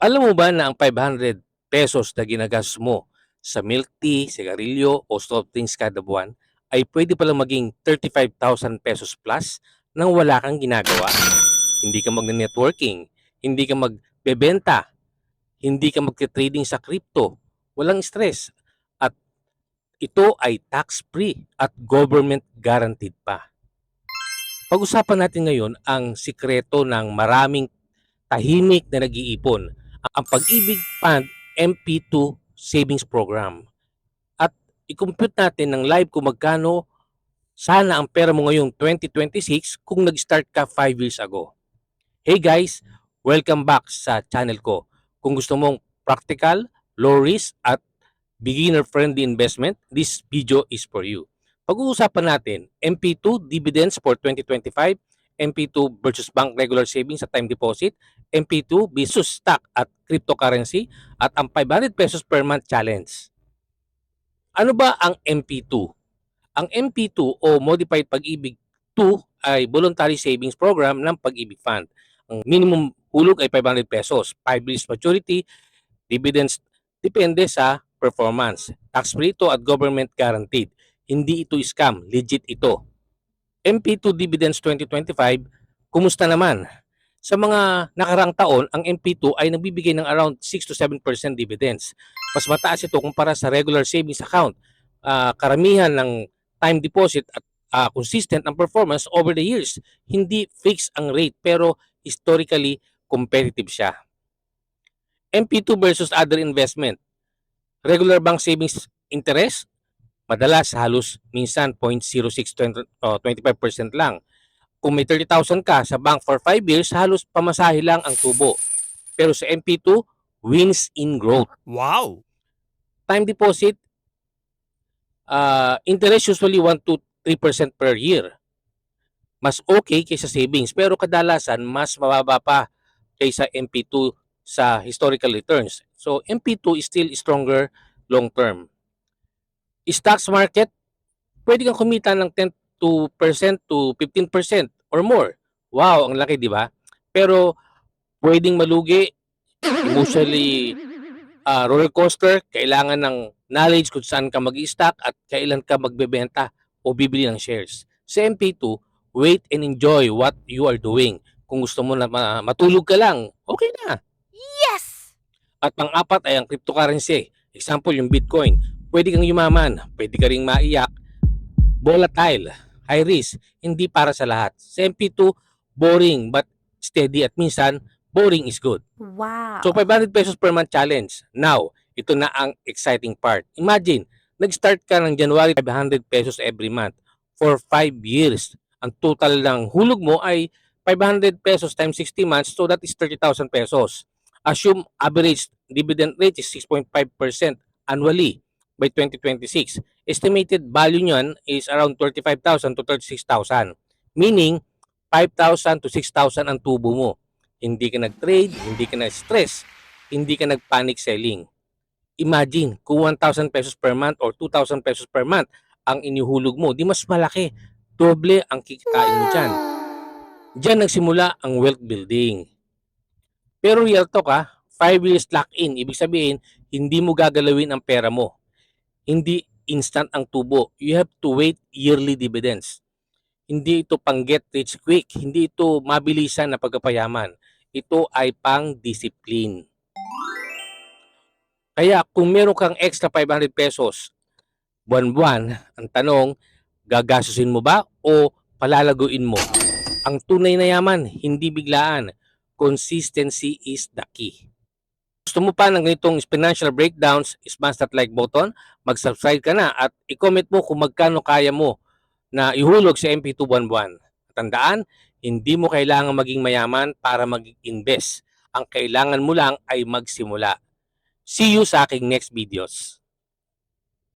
Alam mo ba na ang ₱500 na ginagastos mo sa milk tea, sigarilyo o soft drinks kada buwan ay pwede palang maging ₱35,000 plus nang wala kang ginagawa? Hindi ka magne-networking, hindi ka magbebenta, hindi ka magte-trading sa crypto, walang stress, at ito ay tax-free at government guaranteed pa. Pag-usapan natin ngayon ang sikreto ng maraming tahimik na nag-iipon, ang Pag-ibig Fund MP2 Savings Program. At i-compute natin ng live kung magkano sana ang pera mo ngayong 2026 kung nag-start ka 5 years ago. Hey guys, welcome back sa channel ko. Kung gusto mong practical, low risk at beginner-friendly investment, this video is for you. Pag-uusapan natin, MP2 dividends for 2025, MP2 versus bank regular savings at time deposit, MP2 versus stock at cryptocurrency, at ang ₱500 per month challenge. Ano ba ang MP2? Ang MP2 o Modified Pag-ibig 2 ay voluntary savings program ng Pag-ibig Fund. Ang minimum hulog ay ₱500, 5 years maturity, dividends depende sa performance. Tax-free ito at government guaranteed. Hindi ito scam, legit ito. MP2 Dividends 2025, kumusta naman? Sa mga nakarang taon, ang MP2 ay nagbibigay ng around 6 to 7% dividends. Mas mataas ito kumpara sa regular savings account. Karamihan ng time deposit at consistent ang performance over the years. Hindi fixed ang rate pero historically competitive siya. MP2 versus other investment. Regular bank savings interest, madalas halos minsan 0.0625% lang. Kung may 30,000 ka sa bank for 5 years, halos pamasahe lang ang tubo. Pero sa MP2, wins in growth. Wow! Time deposit, interest usually 1 to 3% per year. Mas okay kaysa savings, pero kadalasan mas mababa pa kaysa MP2 sa historical returns. So MP2 is still stronger long term. Stocks market, pwede kang kumita ng 10 to 15% or more. Wow, ang laki, di ba? Pero pwedeng malugi, emotionally roller coaster, kailangan ng knowledge kung saan ka mag-stock at kailan ka magbebenta o bibili ng shares. Sa MP2, wait and enjoy what you are doing. Kung gusto mo na matulog ka lang, okay na. Yes! At pang-apat ay ang cryptocurrency. Example, yung Bitcoin. Pwede kang yumaman, pwede ka ring maiyak. Volatile, high risk, hindi para sa lahat. Sa MP2, boring but steady at minsan, boring is good. Wow! So ₱500 per month challenge. Now, ito na ang exciting part. Imagine, nag-start ka ng January, ₱500 every month for 5 years. Ang total ng hulog mo ay ₱500 times 60 months, so that is ₱30,000. Assume average dividend rate is 6.5% annually by 2026. Estimated value niyan is around 35,000 to 36,000. Meaning, 5,000 to 6,000 ang tubo mo. Hindi ka nag-trade, hindi ka na-stress, hindi ka nag-panic selling. Imagine, kung ₱1,000 per month or ₱2,000 per month ang inihulog mo, di mas malaki. Doble ang kikitain mo dyan. Diyan nagsimula ang wealth building. Pero real talk 5 years lock-in. Ibig sabihin, hindi mo gagalawin ang pera mo. Hindi instant ang tubo. You have to wait yearly dividends. Hindi ito pang get rich quick. Hindi ito mabilisan na pagpapayaman. Ito ay pang discipline. Kaya kung meron kang extra ₱500 buwan-buwan, ang tanong, gagastusin mo ba o palalaguin mo? Ang tunay na yaman, hindi biglaan. Consistency is the key. Gusto mo pa ng ganitong financial breakdowns, smash that like button, mag-subscribe ka na at i-comment mo kung magkano kaya mo na ihulog sa MP2 buwan-buwan. Tandaan, hindi mo kailangan maging mayaman para mag-invest. Ang kailangan mo lang ay magsimula. See you sa aking next videos.